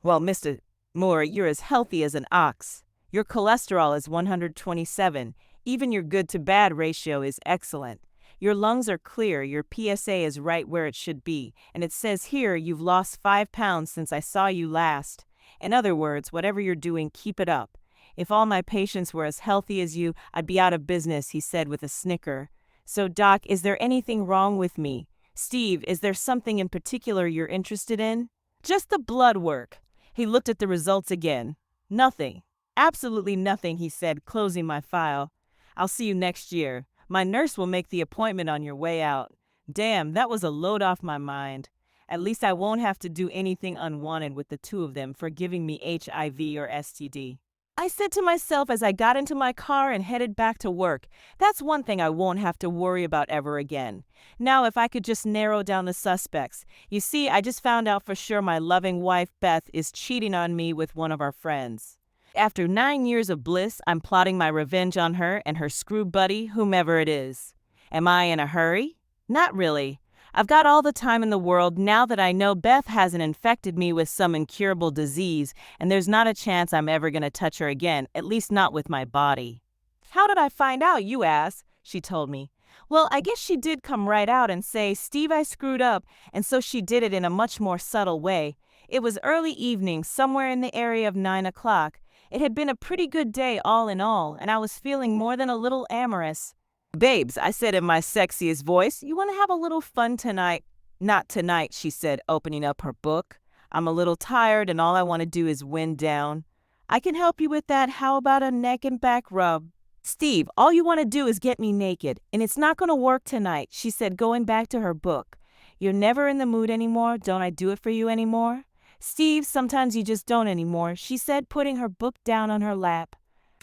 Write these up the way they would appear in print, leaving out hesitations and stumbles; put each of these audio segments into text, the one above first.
Well, Mr. Moore, you're as healthy as an ox. Your cholesterol is 127. Even your good to bad ratio is excellent. Your lungs are clear, your PSA is right where it should be, and it says here you've lost 5 pounds since I saw you last. In other words, whatever you're doing, keep it up. If all my patients were as healthy as you, I'd be out of business, he said with a snicker. So, Doc, is there anything wrong with me? Steve, is there something in particular you're interested in? Just the blood work. He looked at the results again. Nothing. Absolutely nothing, he said, closing my file. I'll see you next year. My nurse will make the appointment on your way out. Damn, that was a load off my mind. At least I won't have to do anything unwanted with the two of them for giving me HIV or STD. I said to myself as I got into my car and headed back to work, that's one thing I won't have to worry about ever again. Now, if I could just narrow down the suspects. You see, I just found out for sure my loving wife, Beth, is cheating on me with one of our friends. After 9 years of bliss, I'm plotting my revenge on her and her screw buddy, whomever it is. Am I in a hurry? Not really. I've got all the time in the world now that I know Beth hasn't infected me with some incurable disease, and there's not a chance I'm ever going to touch her again, at least not with my body. How did I find out, you ask? She told me. Well, I guess she did come right out and say, Steve, I screwed up, and so she did it in a much more subtle way. It was early evening, somewhere in the area of 9 o'clock. It had been a pretty good day all in all, and I was feeling more than a little amorous. Babes, I said in my sexiest voice, you want to have a little fun tonight? Not tonight, she said, opening up her book. I'm a little tired and all I want to do is wind down. I can help you with that. How about a neck and back rub? Steve, all you want to do is get me naked, and it's not going to work tonight, she said, going back to her book. You're never in the mood anymore. Don't I do it for you anymore? Steve, sometimes you just don't anymore, she said, putting her book down on her lap.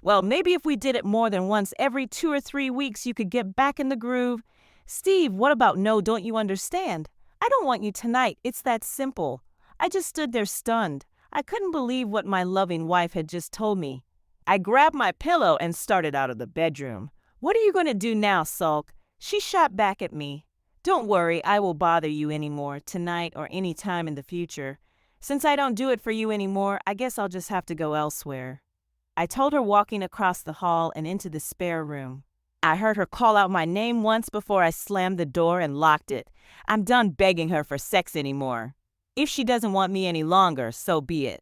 Well, maybe if we did it more than once every 2 or 3 weeks, you could get back in the groove. Steve, what about no, don't you understand? I don't want you tonight. It's that simple. I just stood there stunned. I couldn't believe what my loving wife had just told me. I grabbed my pillow and started out of the bedroom. What are you going to do now, Sulk? She shot back at me. Don't worry, I won't bother you anymore, tonight or any time in the future. Since I don't do it for you anymore, I guess I'll just have to go elsewhere. I told her, walking across the hall and into the spare room. I heard her call out my name once before I slammed the door and locked it. I'm done begging her for sex anymore. If she doesn't want me any longer, so be it.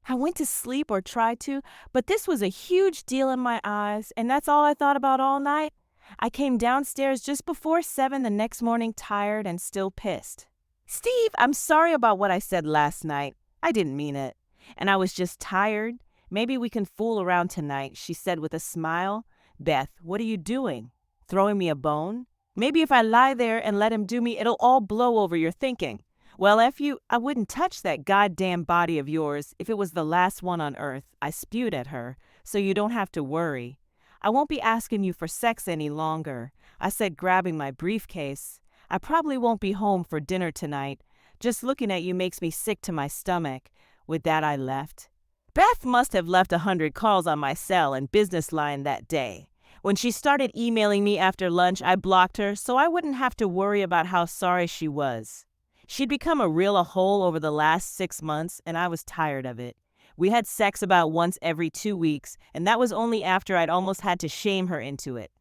I went to sleep, or tried to, but this was a huge deal in my eyes, and that's all I thought about all night. I came downstairs just before 7 the next morning, tired and still pissed. Steve, I'm sorry about what I said last night. I didn't mean it. And I was just tired. Maybe we can fool around tonight, she said with a smile. Beth, what are you doing? Throwing me a bone? Maybe if I lie there and let him do me, it'll all blow over, you're thinking. Well, I wouldn't touch that goddamn body of yours if it was the last one on earth, I spewed at her, so you don't have to worry. I won't be asking you for sex any longer, I said, grabbing my briefcase. I probably won't be home for dinner tonight. Just looking at you makes me sick to my stomach. With that, I left. Beth must have left 100 calls on my cell and business line that day. When she started emailing me after lunch, I blocked her so I wouldn't have to worry about how sorry she was. She'd become a real hole over the last 6 months, and I was tired of it. We had sex about once every 2 weeks, and that was only after I'd almost had to shame her into it.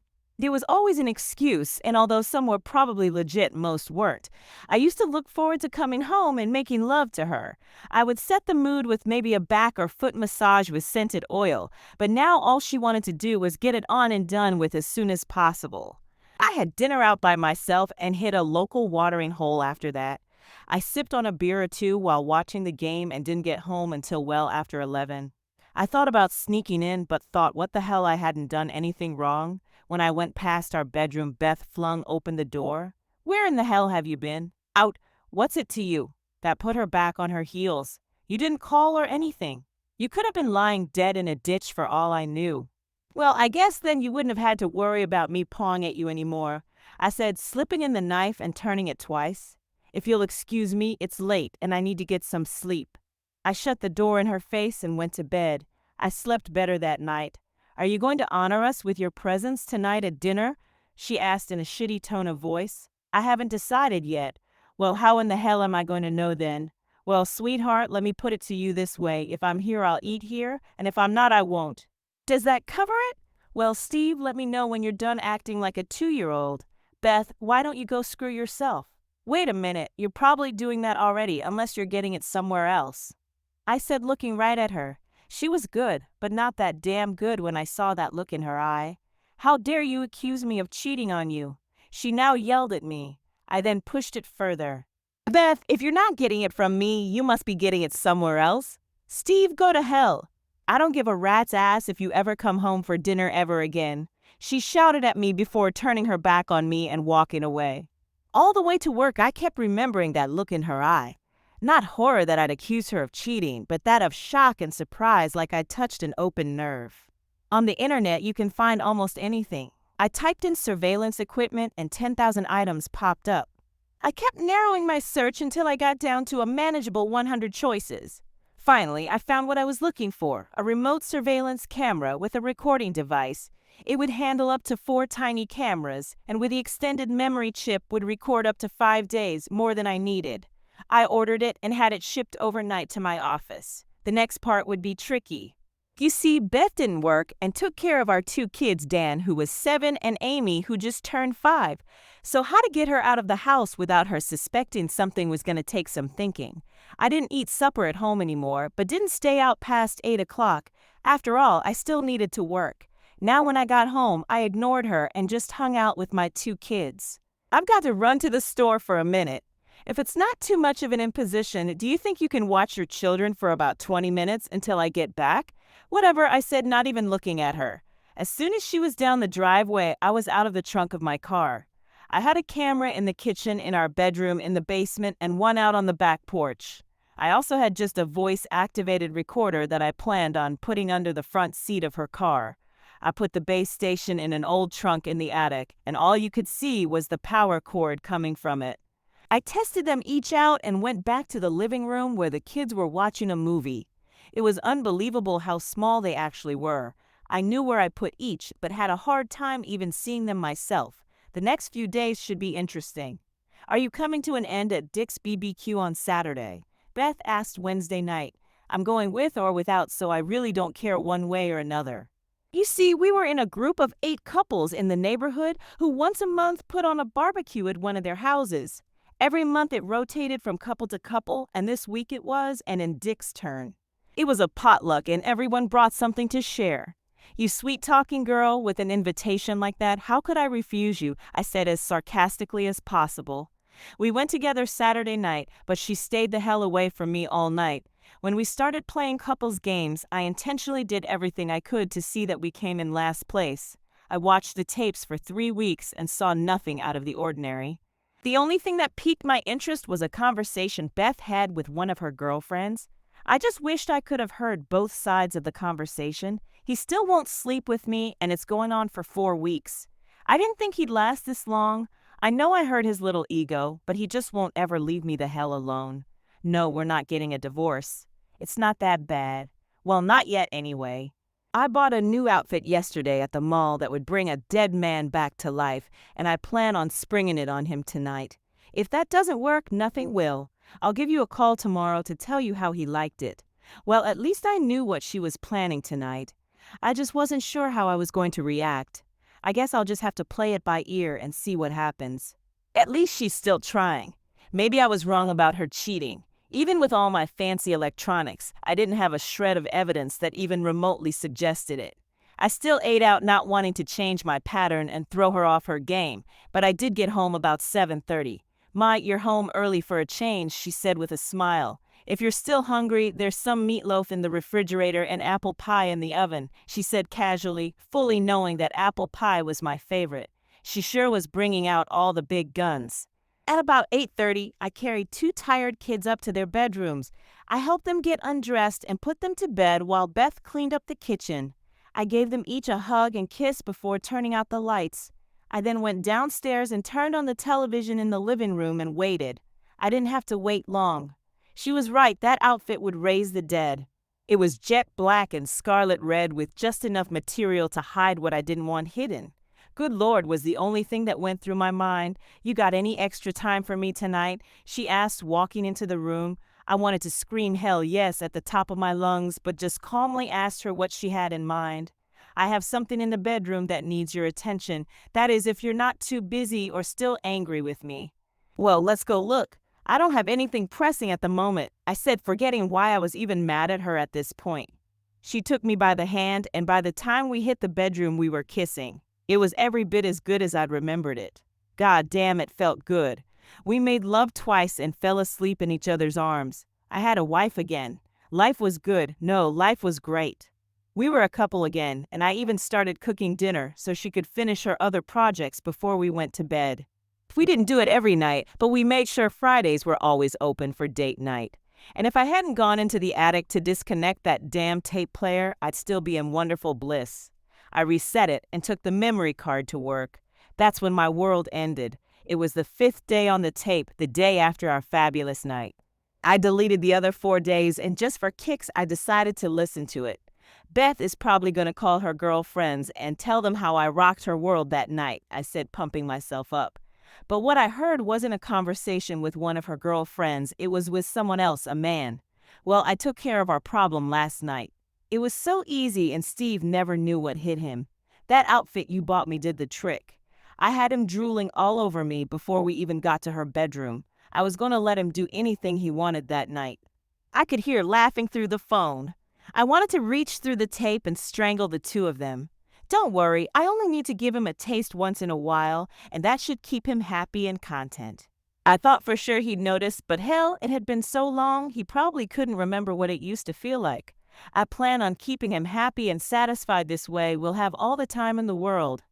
There was always an excuse, and although some were probably legit, most weren't. I used to look forward to coming home and making love to her. I would set the mood with maybe a back or foot massage with scented oil, but now all she wanted to do was get it on and done with as soon as possible. I had dinner out by myself and hit a local watering hole after that. I sipped on a beer or two while watching the game and didn't get home until well after 11. I thought about sneaking in, but thought what the hell, I hadn't done anything wrong. When I went past our bedroom, Beth flung open the door. Where in the hell have you been? Out. What's it to you? That put her back on her heels. You didn't call or anything. You could have been lying dead in a ditch for all I knew. Well, I guess then you wouldn't have had to worry about me pawing at you anymore, I said, slipping in the knife and turning it twice. If you'll excuse me, it's late and I need to get some sleep. I shut the door in her face and went to bed. I slept better that night. Are you going to honor us with your presence tonight at dinner? She asked in a shitty tone of voice. I haven't decided yet. Well, how in the hell am I going to know then? Well, sweetheart, let me put it to you this way. If I'm here, I'll eat here, and if I'm not, I won't. Does that cover it? Well, Steve, let me know when you're done acting like a 2-year-old. Beth, why don't you go screw yourself? Wait a minute, you're probably doing that already, unless you're getting it somewhere else. I said, looking right at her. She was good, but not that damn good when I saw that look in her eye. How dare you accuse me of cheating on you? She now yelled at me. I then pushed it further. Beth, if you're not getting it from me, you must be getting it somewhere else. Steve, go to hell. I don't give a rat's ass if you ever come home for dinner ever again. She shouted at me before turning her back on me and walking away. All the way to work, I kept remembering that look in her eye. Not horror that I'd accuse her of cheating, but that of shock and surprise like I'd touched an open nerve. On the internet, you can find almost anything. I typed in surveillance equipment and 10,000 items popped up. I kept narrowing my search until I got down to a manageable 100 choices. Finally, I found what I was looking for, a remote surveillance camera with a recording device. It would handle up to 4 tiny cameras, and with the extended memory chip would record up to 5 days, more than I needed. I ordered it and had it shipped overnight to my office. The next part would be tricky. You see, Beth didn't work and took care of our 2 kids, Dan, who was 7, and Amy, who just turned 5. So how to get her out of the house without her suspecting something was going to take some thinking. I didn't eat supper at home anymore, but didn't stay out past 8 o'clock. After all, I still needed to work. Now when I got home, I ignored her and just hung out with my 2 kids. I've got to run to the store for a minute. If it's not too much of an imposition, do you think you can watch your children for about 20 minutes until I get back? Whatever, I said, not even looking at her. As soon as she was down the driveway, I was out of the trunk of my car. I had a camera in the kitchen, in our bedroom, in the basement, and one out on the back porch. I also had just a voice-activated recorder that I planned on putting under the front seat of her car. I put the base station in an old trunk in the attic, and all you could see was the power cord coming from it. I tested them each out and went back to the living room where the kids were watching a movie. It was unbelievable how small they actually were. I knew where I put each, but had a hard time even seeing them myself. The next few days should be interesting. Are you coming to an end at Dick's BBQ on Saturday? Beth asked Wednesday night. I'm going with or without, so I really don't care one way or another. You see, we were in a group of 8 couples in the neighborhood who once a month put on a barbecue at one of their houses. Every month it rotated from couple to couple, and this week it was, and in Dick's turn. It was a potluck, and everyone brought something to share. You sweet-talking girl, with an invitation like that, how could I refuse you? I said as sarcastically as possible. We went together Saturday night, but she stayed the hell away from me all night. When we started playing couples games, I intentionally did everything I could to see that we came in last place. I watched the tapes for 3 weeks and saw nothing out of the ordinary. The only thing that piqued my interest was a conversation Beth had with one of her girlfriends. I just wished I could have heard both sides of the conversation. He still won't sleep with me, and it's going on for 4 weeks. I didn't think he'd last this long. I know I hurt his little ego, but he just won't ever leave me the hell alone. No, we're not getting a divorce. It's not that bad. Well, not yet anyway. I bought a new outfit yesterday at the mall that would bring a dead man back to life, and I plan on springing it on him tonight. If that doesn't work, nothing will. I'll give you a call tomorrow to tell you how he liked it. Well, at least I knew what she was planning tonight. I just wasn't sure how I was going to react. I guess I'll just have to play it by ear and see what happens. At least she's still trying. Maybe I was wrong about her cheating. Even with all my fancy electronics, I didn't have a shred of evidence that even remotely suggested it. I still ate out, not wanting to change my pattern and throw her off her game, but I did get home about 7:30. "Ma, you're home early for a change," she said with a smile. "If you're still hungry, there's some meatloaf in the refrigerator and apple pie in the oven," she said casually, fully knowing that apple pie was my favorite. She sure was bringing out all the big guns. At about 8:30, I carried 2 tired kids up to their bedrooms. I helped them get undressed and put them to bed while Beth cleaned up the kitchen. I gave them each a hug and kiss before turning out the lights. I then went downstairs and turned on the television in the living room and waited. I didn't have to wait long. She was right, that outfit would raise the dead. It was jet black and scarlet red with just enough material to hide what I didn't want hidden. Good Lord was the only thing that went through my mind. "You got any extra time for me tonight?" she asked, walking into the room. I wanted to scream hell yes at the top of my lungs, but just calmly asked her what she had in mind. I have something in the bedroom that needs your attention. That is, if you're not too busy or still angry with me. Well, let's go look. I don't have anything pressing at the moment, I said, forgetting why I was even mad at her at this point. She took me by the hand, and by the time we hit the bedroom, we were kissing. It was every bit as good as I'd remembered it. God damn, it felt good. We made love twice and fell asleep in each other's arms. I had a wife again. Life was good. No, life was great. We were a couple again, and I even started cooking dinner so she could finish her other projects before we went to bed. We didn't do it every night, but we made sure Fridays were always open for date night. And if I hadn't gone into the attic to disconnect that damn tape player, I'd still be in wonderful bliss. I reset it and took the memory card to work. That's when my world ended. It was the 5th day on the tape, the day after our fabulous night. I deleted the other 4 days, and just for kicks, I decided to listen to it. Beth is probably going to call her girlfriends and tell them how I rocked her world that night, I said, pumping myself up. But what I heard wasn't a conversation with one of her girlfriends, it was with someone else, a man. Well, I took care of our problem last night. It was so easy, and Steve never knew what hit him. That outfit you bought me did the trick. I had him drooling all over me before we even got to her bedroom. I was going to let him do anything he wanted that night. I could hear laughing through the phone. I wanted to reach through the tape and strangle the two of them. Don't worry, I only need to give him a taste once in a while, and that should keep him happy and content. I thought for sure he'd notice, but hell, it had been so long, he probably couldn't remember what it used to feel like. I plan on keeping him happy and satisfied this way. We'll have all the time in the world.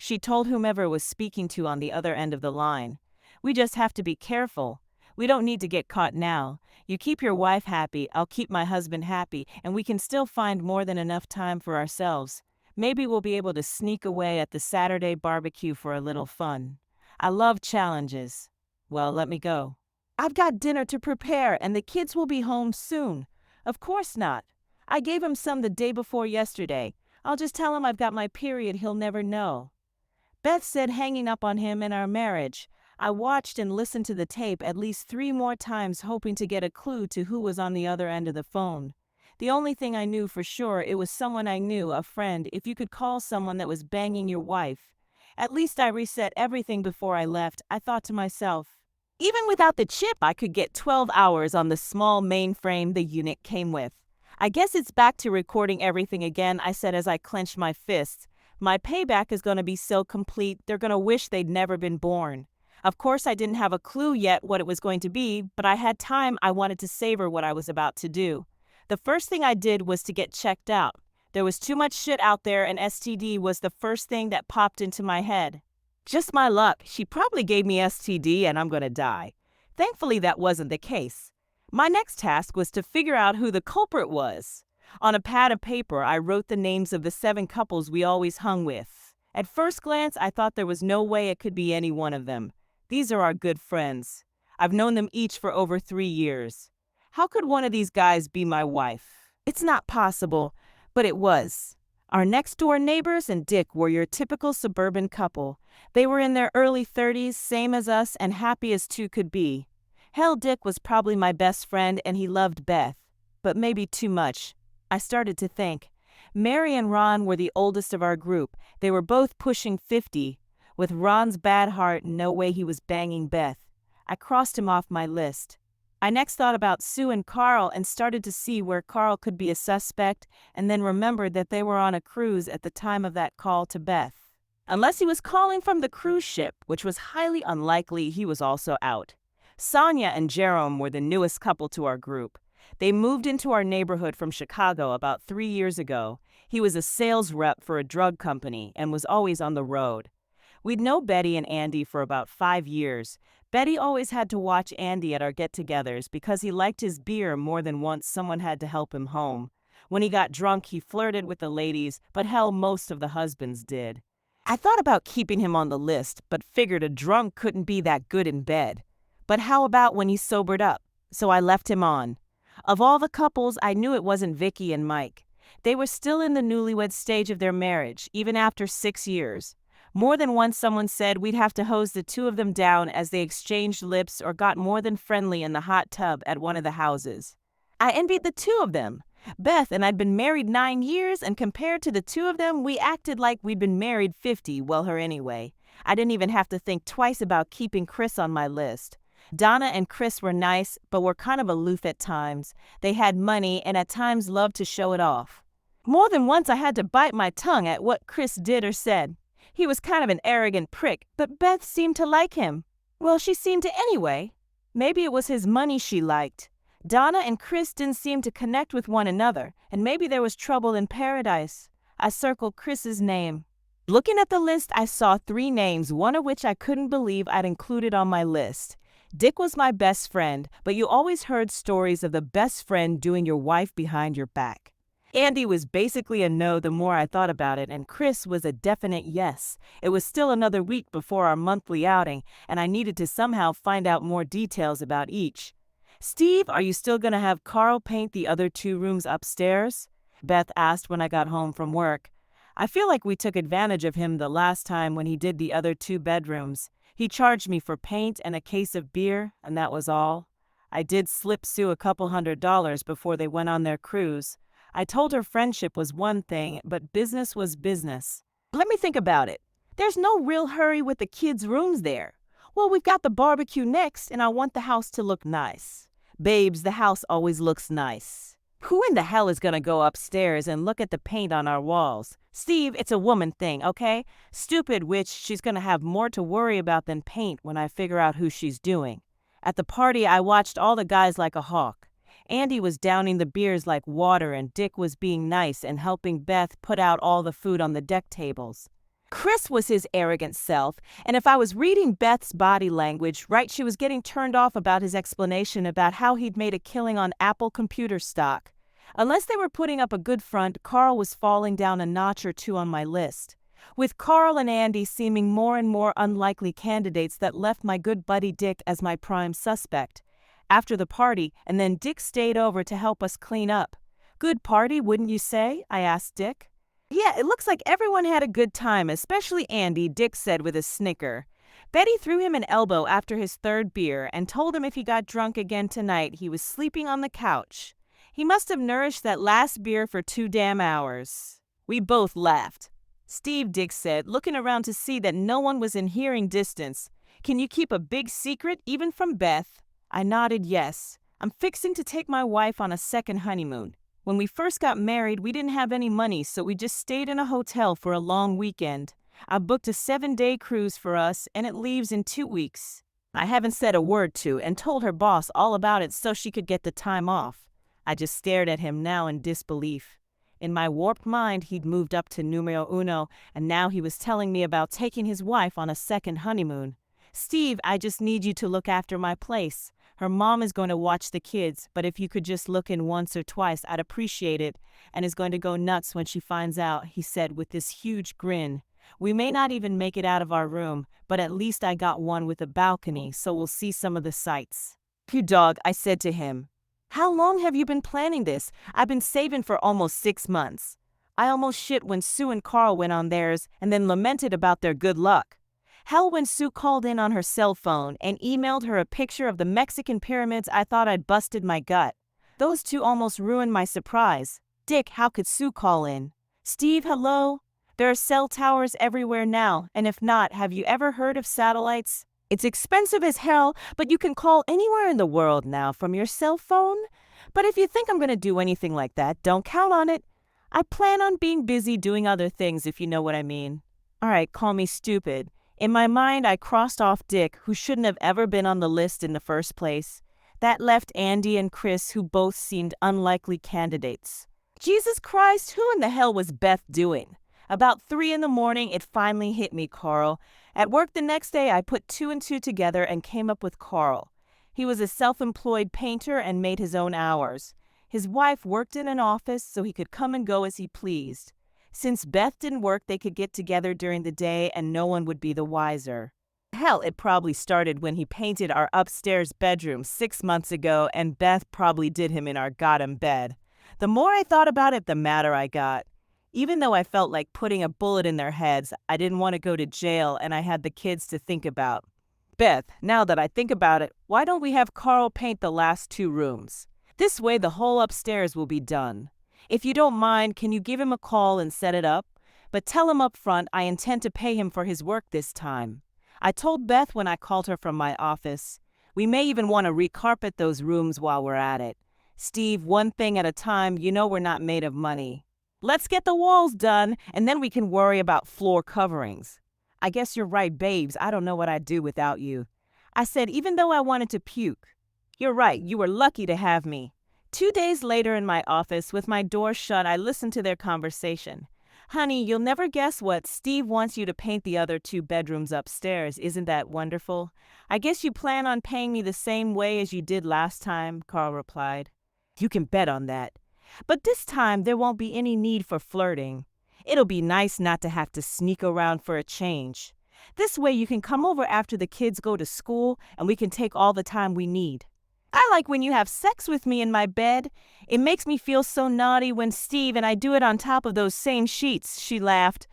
She told whomever was speaking to on the other end of the line. We just have to be careful. We don't need to get caught now. You keep your wife happy, I'll keep my husband happy, and we can still find more than enough time for ourselves. Maybe we'll be able to sneak away at the Saturday barbecue for a little fun. I love challenges. Well, let me go. I've got dinner to prepare, and the kids will be home soon. Of course not. I gave him some the day before yesterday. I'll just tell him I've got my period, he'll never know. Beth said hanging up on him in our marriage. I watched and listened to the tape at least 3 more times, hoping to get a clue to who was on the other end of the phone. The only thing I knew for sure, it was someone I knew, a friend, if you could call someone that was banging your wife. At least I reset everything before I left. I thought to myself, even without the chip, I could get 12 hours on the small mainframe the unit came with. I guess it's back to recording everything again, I said as I clenched my fists. My payback is going to be so complete, they're going to wish they'd never been born. Of course, I didn't have a clue yet what it was going to be, but I had time. I wanted to savor what I was about to do. The first thing I did was to get checked out. There was too much shit out there, and STD was the first thing that popped into my head. Just my luck, she probably gave me STD and I'm going to die. Thankfully, that wasn't the case. My next task was to figure out who the culprit was. On a pad of paper, I wrote the names of the 7 couples we always hung with. At first glance, I thought there was no way it could be any one of them. These are our good friends. I've known them each for over 3 years. How could one of these guys be my wife? It's not possible, but it was. Our next-door neighbors and Dick were your typical suburban couple. They were in their early 30s, same as us, and happy as two could be. Hell, Dick was probably my best friend, and he loved Beth. But maybe too much. I started to think. Mary and Ron were the oldest of our group. They were both pushing 50. With Ron's bad heart, no way he was banging Beth. I crossed him off my list. I next thought about Sue and Carl and started to see where Carl could be a suspect, and then remembered that they were on a cruise at the time of that call to Beth. Unless he was calling from the cruise ship, which was highly unlikely, he was also out. Sonia and Jerome were the newest couple to our group. They moved into our neighborhood from Chicago about 3 years ago. He was a sales rep for a drug company and was always on the road. We'd known Betty and Andy for about 5 years. Betty always had to watch Andy at our get-togethers because he liked his beer more than once someone had to help him home. When he got drunk, he flirted with the ladies, but hell, most of the husbands did. I thought about keeping him on the list, but figured a drunk couldn't be that good in bed. But how about when he sobered up? So I left him on. Of all the couples, I knew it wasn't Vicky and Mike. They were still in the newlywed stage of their marriage, even after 6 years. More than once, someone said we'd have to hose the two of them down as they exchanged lips or got more than friendly in the hot tub at one of the houses. I envied the two of them. Beth and I'd been married 9 years, and compared to the two of them, we acted like we'd been married 50, well, her anyway. I didn't even have to think twice about keeping Chris on my list. Donna and Chris were nice, but were kind of aloof at times. They had money and at times loved to show it off. More than once I had to bite my tongue at what Chris did or said. He was kind of an arrogant prick, but Beth seemed to like him. Well, she seemed to anyway. Maybe it was his money she liked. Donna and Chris didn't seem to connect with one another, and maybe there was trouble in paradise. I circled Chris's name. Looking at the list, I saw 3 names, one of which I couldn't believe I'd included on my list. Dick was my best friend, but you always heard stories of the best friend doing your wife behind your back. Andy was basically a no the more I thought about it, and Chris was a definite yes. It was still another week before our monthly outing, and I needed to somehow find out more details about each. "Steve, are you still going to have Carl paint the other 2 rooms upstairs?" Beth asked when I got home from work. I feel like we took advantage of him the last time when he did the other 2 bedrooms. He charged me for paint and a case of beer, and that was all. I did slip Sue a couple $100 before they went on their cruise. I told her friendship was one thing, but business was business. Let me think about it. There's no real hurry with the kids' rooms there. Well, we've got the barbecue next, and I want the house to look nice. Babes, the house always looks nice. Who in the hell is gonna go upstairs and look at the paint on our walls? Steve, it's a woman thing, okay? Stupid witch, she's gonna have more to worry about than paint when I figure out who she's doing. At the party, I watched all the guys like a hawk. Andy was downing the beers like water, and Dick was being nice and helping Beth put out all the food on the deck tables. Chris was his arrogant self, and if I was reading Beth's body language right, she was getting turned off about his explanation about how he'd made a killing on Apple computer stock. Unless they were putting up a good front, Carl was falling down a notch or 2 on my list. With Carl and Andy seeming more and more unlikely candidates, that left my good buddy Dick as my prime suspect. After the party, and then Dick stayed over to help us clean up. "Good party, wouldn't you say?" I asked Dick. "Yeah, it looks like everyone had a good time, especially Andy," Dick said with a snicker. Betty threw him an elbow after his 3rd beer and told him if he got drunk again tonight, he was sleeping on the couch. He must have nourished that last beer for 2 damn hours. We both laughed. "Steve," Dick said, looking around to see that no one was in hearing distance, "can you keep a big secret, even from Beth?" I nodded yes. "I'm fixing to take my wife on a 2nd honeymoon. When we first got married, we didn't have any money, so we just stayed in a hotel for a long weekend. I booked a 7-day cruise for us, and it leaves in 2 weeks. I haven't said a word to and told her boss all about it so she could get the time off." I just stared at him now in disbelief. In my warped mind, he'd moved up to numero uno, and now he was telling me about taking his wife on a 2nd honeymoon. "Steve, I just need you to look after my place. Her mom is going to watch the kids, but if you could just look in once or twice, I'd appreciate it, and is going to go nuts when she finds out," he said with this huge grin. "We may not even make it out of our room, but at least I got one with a balcony, so we'll see some of the sights." "You dog," I said to him. "How long have you been planning this?" "I've been saving for almost 6 months. I almost shit when Sue and Carl went on theirs and then lamented about their good luck. Hell, when Sue called in on her cell phone and emailed her a picture of the Mexican pyramids, I thought I'd busted my gut. Those 2 almost ruined my surprise. Dick, how could Sue call in?" "Steve, hello? There are cell towers everywhere now, and if not, have you ever heard of satellites? It's expensive as hell, but you can call anywhere in the world now from your cell phone. But if you think I'm going to do anything like that, don't count on it. I plan on being busy doing other things, if you know what I mean." All right, call me stupid. In my mind, I crossed off Dick, who shouldn't have ever been on the list in the first place. That left Andy and Chris, who both seemed unlikely candidates. Jesus Christ, who in the hell was Beth doing? About 3 in the morning, it finally hit me, Carl. At work the next day, I put 2 and 2 together and came up with Carl. He was a self-employed painter and made his own hours. His wife worked in an office so he could come and go as he pleased. Since Beth didn't work, they could get together during the day and no one would be the wiser. Hell, it probably started when he painted our upstairs bedroom 6 months ago, and Beth probably did him in our goddamn bed. The more I thought about it, the madder I got. Even though I felt like putting a bullet in their heads, I didn't want to go to jail and I had the kids to think about. Beth, now that I think about it, why don't we have Carl paint the last 2 rooms? This way the whole upstairs will be done. If you don't mind, can you give him a call and set it up? But tell him up front I intend to pay him for his work this time. I told Beth when I called her from my office. We may even want to recarpet those rooms while we're at it. Steve, one thing at a time, you know we're not made of money. Let's get the walls done, and then we can worry about floor coverings. I guess you're right, babes. I don't know what I'd do without you. I said, even though I wanted to puke. You're right. You were lucky to have me. 2 days later in my office, with my door shut, I listened to their conversation. Honey, you'll never guess what. Steve wants you to paint the other 2 bedrooms upstairs. Isn't that wonderful? I guess you plan on paying me the same way as you did last time, Carl replied. You can bet on that. But this time, there won't be any need for flirting. It'll be nice not to have to sneak around for a change. This way you can come over after the kids go to school and we can take all the time we need. I like when you have sex with me in my bed. It makes me feel so naughty when Steve and I do it on top of those same sheets, she laughed.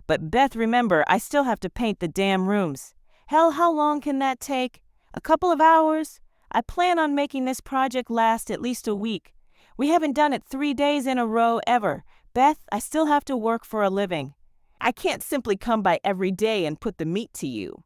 But Beth, remember, I still have to paint the damn rooms. Hell, how long can that take? A couple of hours? I plan on making this project last at least a week. We haven't done it 3 days in a row ever. Beth, I still have to work for a living. I can't simply come by every day and put the meat to you.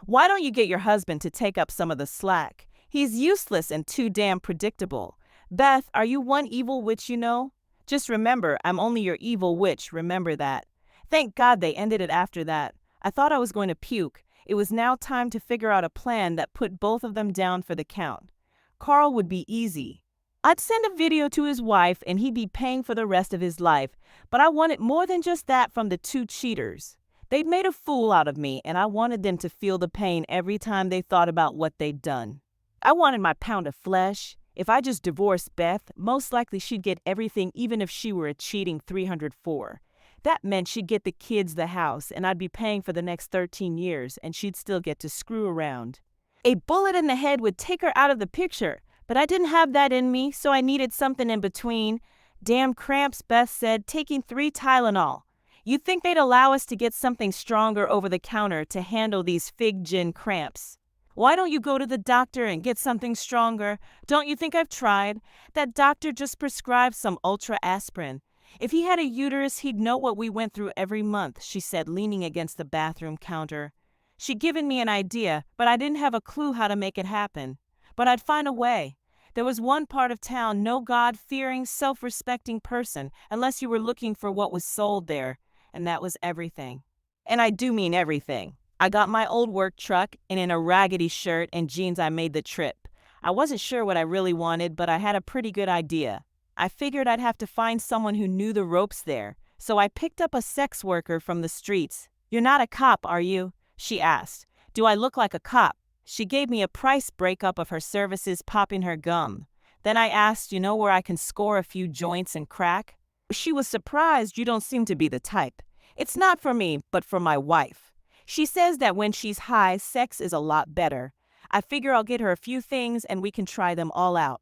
Why don't you get your husband to take up some of the slack? He's useless and too damn predictable. Beth, are you one evil witch you know? Just remember, I'm only your evil witch, remember that. Thank God they ended it after that. I thought I was going to puke. It was now time to figure out a plan that put both of them down for the count. Carl would be easy. I'd send a video to his wife and he'd be paying for the rest of his life, but I wanted more than just that from the 2 cheaters. They'd made a fool out of me and I wanted them to feel the pain every time they thought about what they'd done. I wanted my pound of flesh. If I just divorced Beth, most likely she'd get everything even if she were a cheating 304. That meant she'd get the kids the house and I'd be paying for the next 13 years and she'd still get to screw around. A bullet in the head would take her out of the picture. But I didn't have that in me, so I needed something in between. Damn cramps, Beth said, taking 3 Tylenol. You'd think they'd allow us to get something stronger over the counter to handle these fig gin cramps. Why don't you go to the doctor and get something stronger? Don't you think I've tried? That doctor just prescribed some ultra aspirin. If he had a uterus, he'd know what we went through every month, she said, leaning against the bathroom counter. She'd given me an idea, but I didn't have a clue how to make it happen. But I'd find a way. There was one part of town, no God-fearing, self-respecting person, unless you were looking for what was sold there, and that was everything. And I do mean everything. I got my old work truck, and in a raggedy shirt and jeans I made the trip. I wasn't sure what I really wanted, but I had a pretty good idea. I figured I'd have to find someone who knew the ropes there, so I picked up a sex worker from the streets. You're not a cop, are you? She asked. Do I look like a cop? She gave me a price breakup of her services, popping her gum. Then I asked, you know where I can score a few joints and crack? She was surprised. You don't seem to be the type. It's not for me, but for my wife. She says that when she's high, sex is a lot better. I figure I'll get her a few things and we can try them all out.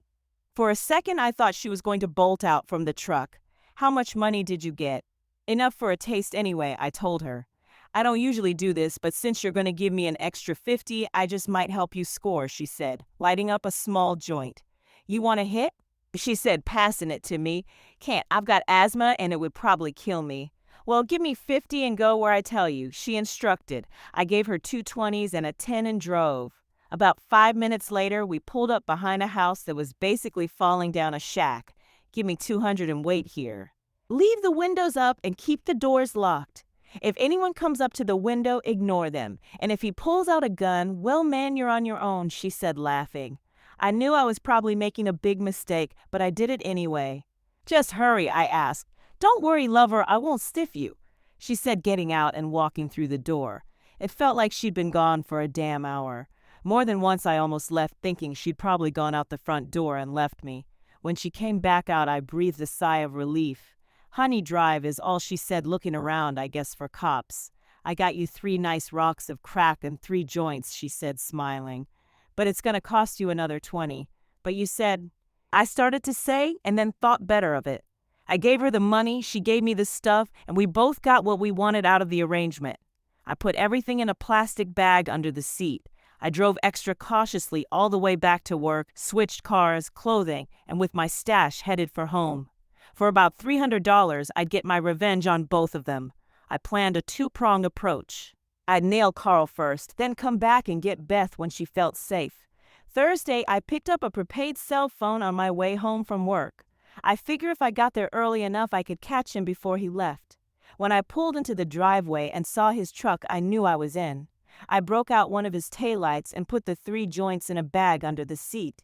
For a second, I thought she was going to bolt out from the truck. How much money did you get? Enough for a taste anyway, I told her. I don't usually do this, but since you're going to give me an extra 50, I just might help you score, she said, lighting up a small joint. You want a hit? She said, passing it to me. Can't, I've got asthma and it would probably kill me. Well, give me 50 and go where I tell you, she instructed. I gave her 2 20s and a 10 and drove. About 5 minutes later, we pulled up behind a house that was basically falling down a shack. Give me 200 and wait here. Leave the windows up and keep the doors locked. If anyone comes up to the window, ignore them. And if he pulls out a gun, well, man, you're on your own, she said, laughing. I knew I was probably making a big mistake, but I did it anyway. Just hurry, I asked. Don't worry, lover, I won't stiff you, she said, getting out and walking through the door. It felt like she'd been gone for a damn hour. More than once I almost left thinking she'd probably gone out the front door and left me. When she came back out, I breathed a sigh of relief. Honey drive is all she said, looking around, I guess, for cops. I got you 3 nice rocks of crack and 3 joints, she said, smiling. But it's going to cost you another 20. But you said, I started to say and then thought better of it. I gave her the money, she gave me the stuff, and we both got what we wanted out of the arrangement. I put everything in a plastic bag under the seat. I drove extra cautiously all the way back to work, switched cars, clothing, and with my stash headed for home. For about $300, I'd get my revenge on both of them. I planned a two-prong approach. I'd nail Carl first, then come back and get Beth when she felt safe. Thursday, I picked up a prepaid cell phone on my way home from work. I figured if I got there early enough, I could catch him before he left. When I pulled into the driveway and saw his truck, I knew I was in. I broke out one of his taillights and put the 3 joints in a bag under the seat.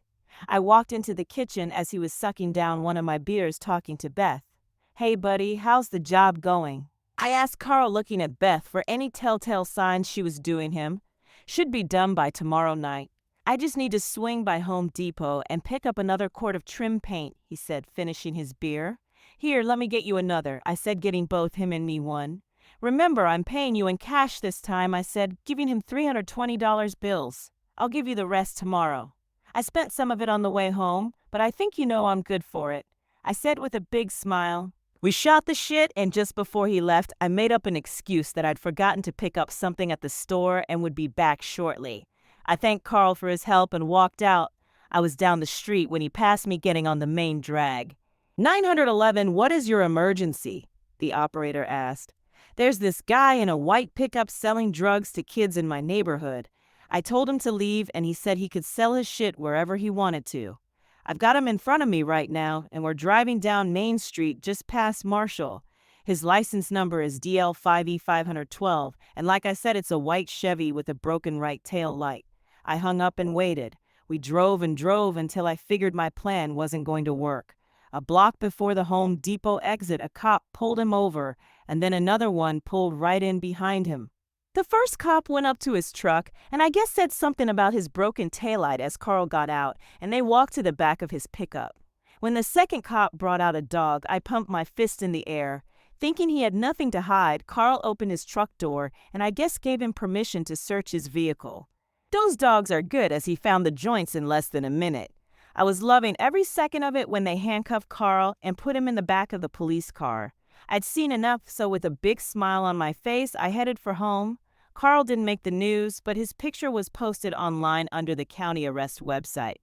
I walked into the kitchen as he was sucking down one of my beers talking to Beth. "Hey buddy, how's the job going?" I asked Carl, looking at Beth for any telltale signs she was doing him. "Should be done by tomorrow night. I just need to swing by Home Depot and pick up another quart of trim paint," he said, finishing his beer. "Here, let me get you another," I said, getting both him and me one. "Remember, I'm paying you in cash this time," I said, giving him $320 bills. "I'll give you the rest tomorrow. I spent some of it on the way home, but I think you know I'm good for it," I said with a big smile. We shot the shit, and just before he left, I made up an excuse that I'd forgotten to pick up something at the store and would be back shortly. I thanked Carl for his help and walked out. I was down the street when he passed me getting on the main drag. 911, what is your emergency? The operator asked. There's this guy in a white pickup selling drugs to kids in my neighborhood. I told him to leave and he said he could sell his shit wherever he wanted to. I've got him in front of me right now and we're driving down Main Street just past Marshall. His license number is DL5E512 and like I said, it's a white Chevy with a broken right tail light. I hung up and waited. We drove and drove until I figured my plan wasn't going to work. A block before the Home Depot exit, a cop pulled him over, and then another one pulled right in behind him. The first cop went up to his truck, and I guess said something about his broken taillight as Carl got out, and they walked to the back of his pickup. When the second cop brought out a dog, I pumped my fist in the air. Thinking he had nothing to hide, Carl opened his truck door, and I guess gave him permission to search his vehicle. Those dogs are good, as he found the joints in less than a minute. I was loving every second of it when they handcuffed Carl and put him in the back of the police car. I'd seen enough, so with a big smile on my face, I headed for home. Carl didn't make the news, but his picture was posted online under the county arrest website.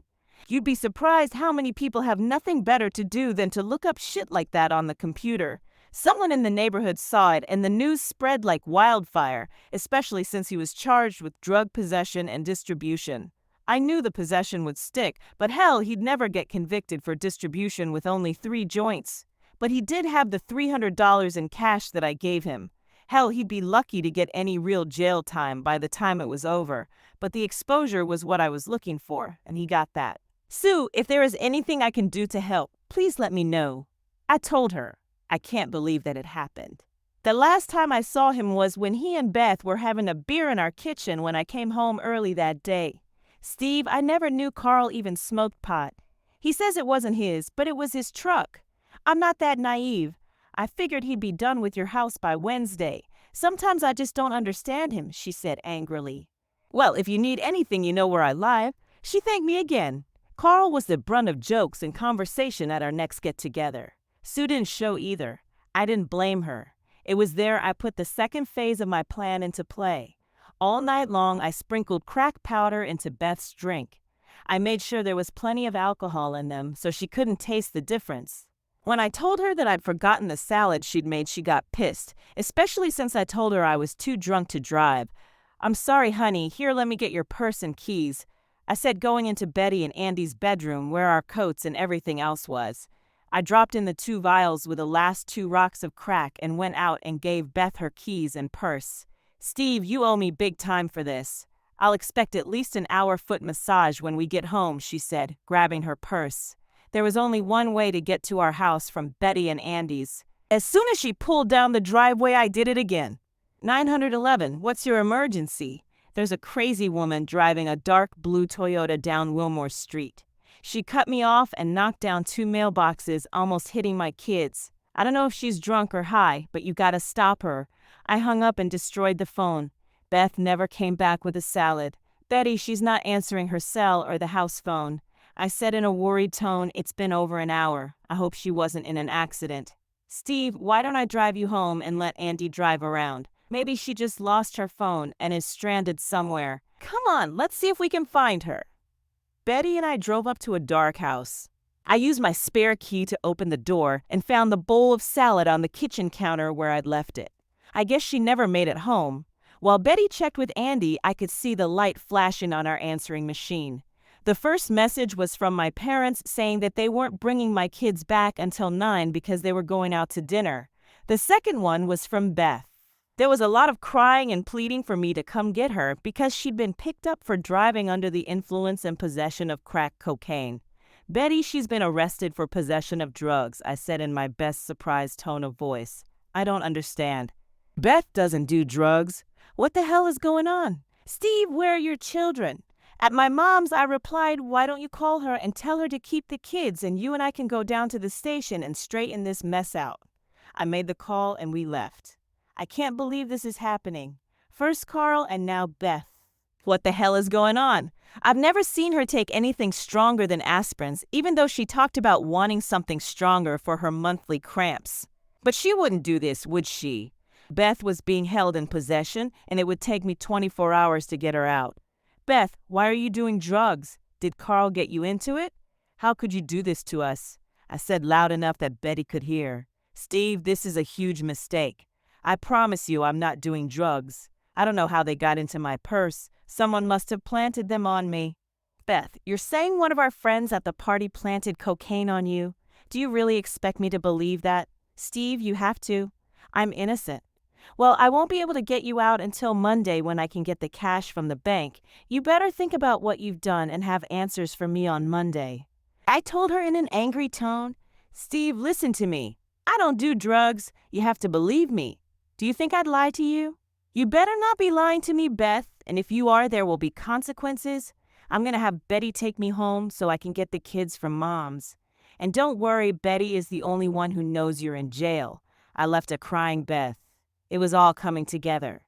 You'd be surprised how many people have nothing better to do than to look up shit like that on the computer. Someone in the neighborhood saw it, and the news spread like wildfire, especially since he was charged with drug possession and distribution. I knew the possession would stick, but hell, he'd never get convicted for distribution with only 3 joints. But he did have the $300 in cash that I gave him. Hell, he'd be lucky to get any real jail time by the time it was over. But the exposure was what I was looking for, and he got that. "Sue, if there is anything I can do to help, please let me know," I told her. I can't believe that it happened. The last time I saw him was when he and Beth were having a beer in our kitchen when I came home early that day. Steve, I never knew Carl even smoked pot. He says it wasn't his, but it was his truck. I'm not that naive. I figured he'd be done with your house by Wednesday. Sometimes I just don't understand him, she said angrily. Well, if you need anything, you know where I live. She thanked me again. Carl was the brunt of jokes and conversation at our next get-together. Sue didn't show either. I didn't blame her. It was there I put the second phase of my plan into play. All night long, I sprinkled crack powder into Beth's drink. I made sure there was plenty of alcohol in them so she couldn't taste the difference. When I told her that I'd forgotten the salad she'd made, she got pissed, especially since I told her I was too drunk to drive. "I'm sorry, honey. Here, let me get your purse and keys," I said, going into Betty and Andy's bedroom where our coats and everything else was. I dropped in the 2 vials with the last 2 rocks of crack and went out and gave Beth her keys and purse. "Steve, you owe me big time for this. I'll expect at least an hour foot massage when we get home," she said, grabbing her purse. There was only one way to get to our house from Betty and Andy's. As soon as she pulled down the driveway, I did it again. 911, what's your emergency? There's a crazy woman driving a dark blue Toyota down Wilmore Street. She cut me off and knocked down 2 mailboxes, almost hitting my kids. I don't know if she's drunk or high, but you gotta stop her. I hung up and destroyed the phone. Beth never came back with a salad. Betty, she's not answering her cell or the house phone. I said in a worried tone. It's been over an hour. I hope she wasn't in an accident. Steve, why don't I drive you home and let Andy drive around? Maybe she just lost her phone and is stranded somewhere. Come on, let's see if we can find her. Betty and I drove up to a dark house. I used my spare key to open the door and found the bowl of salad on the kitchen counter where I'd left it. I guess she never made it home. While Betty checked with Andy, I could see the light flashing on our answering machine. The first message was from my parents saying that they weren't bringing my kids back until 9 because they were going out to dinner. The second one was from Beth. There was a lot of crying and pleading for me to come get her because she'd been picked up for driving under the influence and possession of crack cocaine. Betty, she's been arrested for possession of drugs, I said in my best surprised tone of voice. I don't understand. Beth doesn't do drugs. What the hell is going on? Steve, where are your children? At my mom's, I replied, why don't you call her and tell her to keep the kids and you and I can go down to the station and straighten this mess out. I made the call and we left. I can't believe this is happening. First Carl and now Beth. What the hell is going on? I've never seen her take anything stronger than aspirins, even though she talked about wanting something stronger for her monthly cramps. But she wouldn't do this, would she? Beth was being held in possession, and it would take me 24 hours to get her out. Beth, why are you doing drugs? Did Carl get you into it? How could you do this to us? I said loud enough that Betty could hear. Steve, this is a huge mistake. I promise you I'm not doing drugs. I don't know how they got into my purse. Someone must have planted them on me. Beth, you're saying one of our friends at the party planted cocaine on you? Do you really expect me to believe that? Steve, you have to. I'm innocent. Well, I won't be able to get you out until Monday when I can get the cash from the bank. You better think about what you've done and have answers for me on Monday. I told her in an angry tone. Steve, listen to me. I don't do drugs. You have to believe me. Do you think I'd lie to you? You better not be lying to me, Beth, and if you are, there will be consequences. I'm going to have Betty take me home so I can get the kids from Mom's. And don't worry, Betty is the only one who knows you're in jail. I left a crying Beth. It was all coming together.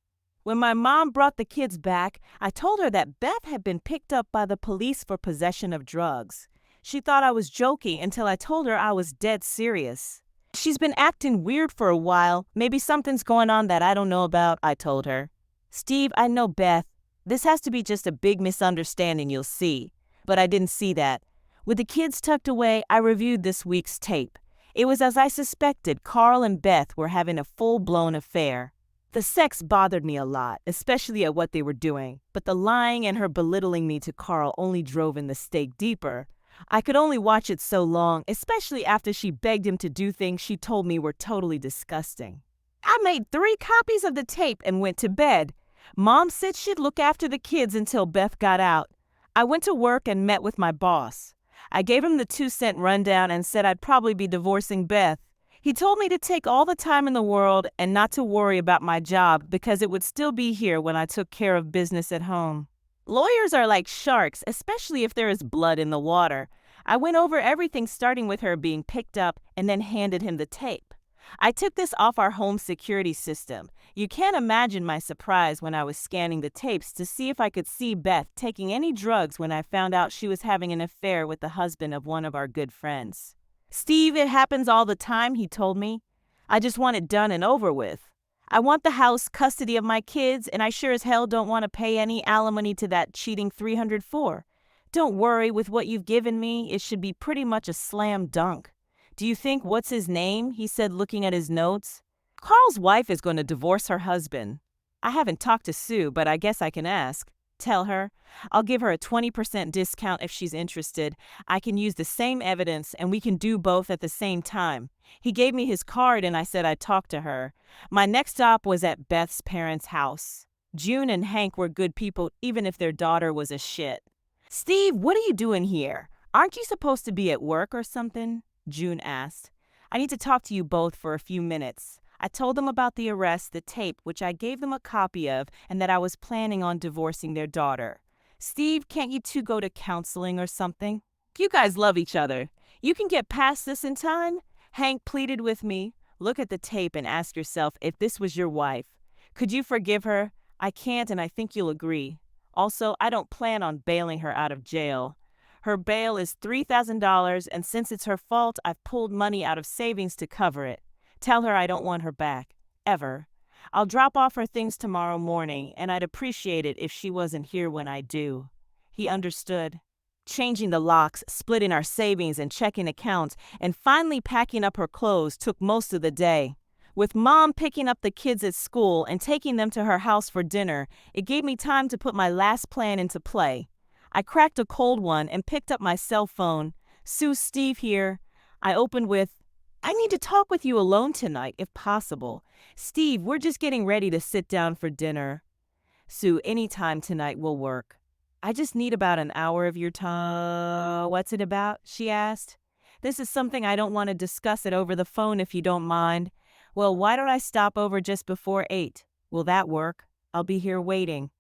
When my mom brought the kids back, I told her that Beth had been picked up by the police for possession of drugs. She thought I was joking until I told her I was dead serious. She's been acting weird for a while. Maybe something's going on that I don't know about, I told her. Steve, I know Beth. This has to be just a big misunderstanding, you'll see. But I didn't see that. With the kids tucked away, I reviewed this week's tape. It was as I suspected. Carl and Beth were having a full-blown affair. The sex bothered me a lot, especially at what they were doing. But the lying and her belittling me to Carl only drove in the stake deeper. I could only watch it so long, especially after she begged him to do things she told me were totally disgusting. I made 3 copies of the tape and went to bed. Mom said she'd look after the kids until Beth got out. I went to work and met with my boss. I gave him the 2-cent rundown and said I'd probably be divorcing Beth. He told me to take all the time in the world and not to worry about my job because it would still be here when I took care of business at home. Lawyers are like sharks, especially if there is blood in the water. I went over everything starting with her being picked up and then handed him the tape. I took this off our home security system. You can't imagine my surprise when I was scanning the tapes to see if I could see Beth taking any drugs when I found out she was having an affair with the husband of one of our good friends. Steve, it happens all the time, he told me. I just want it done and over with. I want the house, custody of my kids, and I sure as hell don't want to pay any alimony to that cheating 304. Don't worry, with what you've given me, it should be pretty much a slam dunk. Do you think what's his name? He said, looking at his notes. Carl's wife is going to divorce her husband. I haven't talked to Sue, but I guess I can ask. Tell her. I'll give her a 20% discount if she's interested. I can use the same evidence and we can do both at the same time. He gave me his card and I said I'd talk to her. My next stop was at Beth's parents' house. June and Hank were good people even if their daughter was a shit. Steve, what are you doing here? Aren't you supposed to be at work or something? June asked. I need to talk to you both for a few minutes. I told them about the arrest, the tape, which I gave them a copy of, and that I was planning on divorcing their daughter. Steve, can't you two go to counseling or something? You guys love each other. You can get past this in time. Hank pleaded with me. Look at the tape and ask yourself if this was your wife. Could you forgive her? I can't, and I think you'll agree. Also, I don't plan on bailing her out of jail. Her bail is $3,000, and since it's her fault, I've pulled money out of savings to cover it. Tell her I don't want her back. Ever. I'll drop off her things tomorrow morning, and I'd appreciate it if she wasn't here when I do." He understood. Changing the locks, splitting our savings and checking accounts, and finally packing up her clothes took most of the day. With Mom picking up the kids at school and taking them to her house for dinner, it gave me time to put my last plan into play. I cracked a cold one and picked up my cell phone. "Sue, Steve here." I opened with, "I need to talk with you alone tonight, if possible. Steve, we're just getting ready to sit down for dinner." "Sue, any time tonight will work. I just need about an hour of your time." "What's it about?" she asked. "This is something I don't want to discuss it over the phone if you don't mind." "Well, why don't I stop over just before 8? Will that work? I'll be here waiting."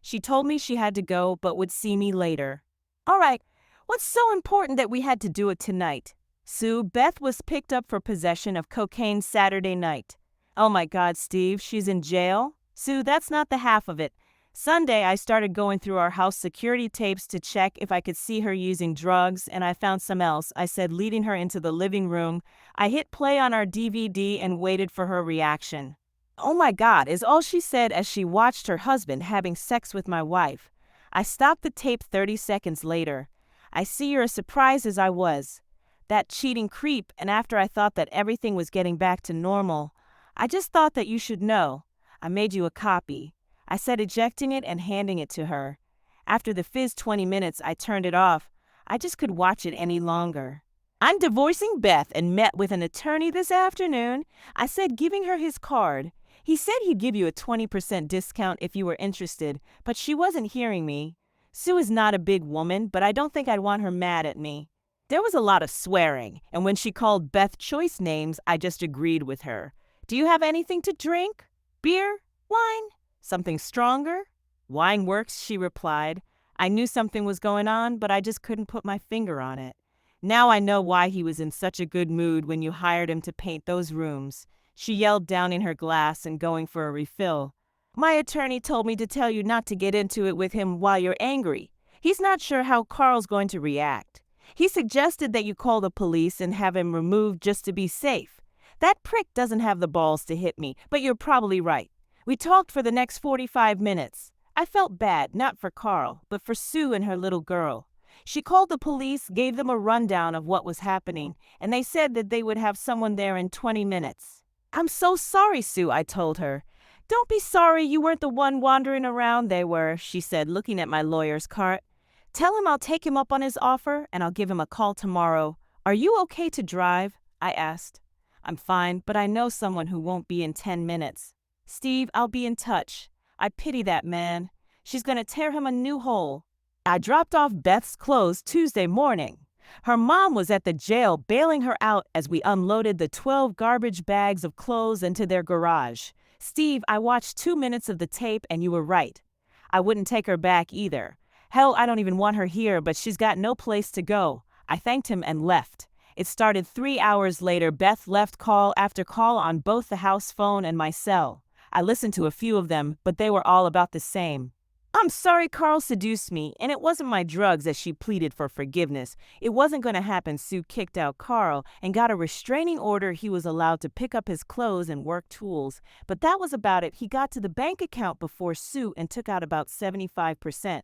She told me she had to go but would see me later. "All right, what's so important that we had to do it tonight?" "Sue, Beth was picked up for possession of cocaine Saturday night." "Oh my God, Steve, she's in jail?" "Sue, that's not the half of it. Sunday, I started going through our house security tapes to check if I could see her using drugs, and I found some else," I said, leading her into the living room. I hit play on our DVD and waited for her reaction. "Oh my God," is all she said as she watched her husband having sex with my wife. I stopped the tape 30 seconds later. "I see you're as surprised as I was. That cheating creep, and after I thought that everything was getting back to normal. I just thought that you should know. I made you a copy," I said, ejecting it and handing it to her. After the fizz 20 minutes, I turned it off. I just could watch it any longer. "I'm divorcing Beth and met with an attorney this afternoon," I said, giving her his card. "He said he'd give you a 20% discount if you were interested, but she wasn't hearing me. Sue is not a big woman, but I don't think I'd want her mad at me." There was a lot of swearing, and when she called Beth choice names, I just agreed with her. "Do you have anything to drink? Beer? Wine? Something stronger?" "Wine works," she replied. I knew something was going on, but I just couldn't put my finger on it. "Now I know why he was in such a good mood when you hired him to paint those rooms." She yelled, downing her glass and going for a refill. "My attorney told me to tell you not to get into it with him while you're angry. He's not sure how Carl's going to react. He suggested that you call the police and have him removed just to be safe. That prick doesn't have the balls to hit me, but you're probably right. We talked for the next 45 minutes. I felt bad, not for Carl, but for Sue and her little girl. She called the police, gave them a rundown of what was happening, and they said that they would have someone there in 20 minutes. "I'm so sorry, Sue," I told her. "Don't be sorry, you weren't the one wandering around." "They were," she said, looking at my lawyer's cart. "Tell him I'll take him up on his offer, and I'll give him a call tomorrow." "Are you okay to drive?" I asked. "I'm fine, but I know someone who won't be in 10 minutes. Steve, I'll be in touch. I pity that man. She's gonna tear him a new hole." I dropped off Beth's clothes Tuesday morning. Her mom was at the jail bailing her out as we unloaded the 12 garbage bags of clothes into their garage. "Steve, I watched 2 minutes of the tape and you were right. I wouldn't take her back either. Hell, I don't even want her here, but she's got no place to go." I thanked him and left. It started 3 hours later. Beth left call after call on both the house phone and my cell. I listened to a few of them, but they were all about the same. "I'm sorry Carl seduced me, and it wasn't my drugs," as she pleaded for forgiveness. It wasn't going to happen. Sue kicked out Carl and got a restraining order. He was allowed to pick up his clothes and work tools, but that was about it. He got to the bank account before Sue and took out about 75%.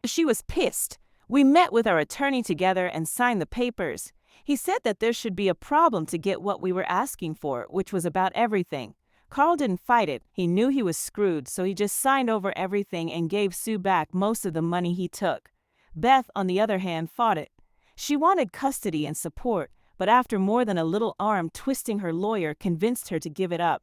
She was pissed. We met with our attorney together and signed the papers. He said that there should be a problem to get what we were asking for, which was about everything. Carl didn't fight it. He knew he was screwed, so he just signed over everything and gave Sue back most of the money he took. Beth, on the other hand, fought it. She wanted custody and support, but after more than a little arm twisting, her lawyer convinced her to give it up.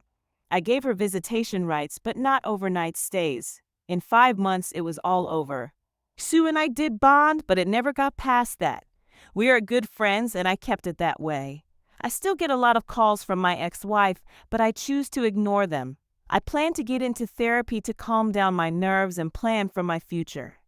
I gave her visitation rights, but not overnight stays. In 5 months, it was all over. Sue and I did bond, but it never got past that. We are good friends, and I kept it that way. I still get a lot of calls from my ex-wife, but I choose to ignore them. I plan to get into therapy to calm down my nerves and plan for my future.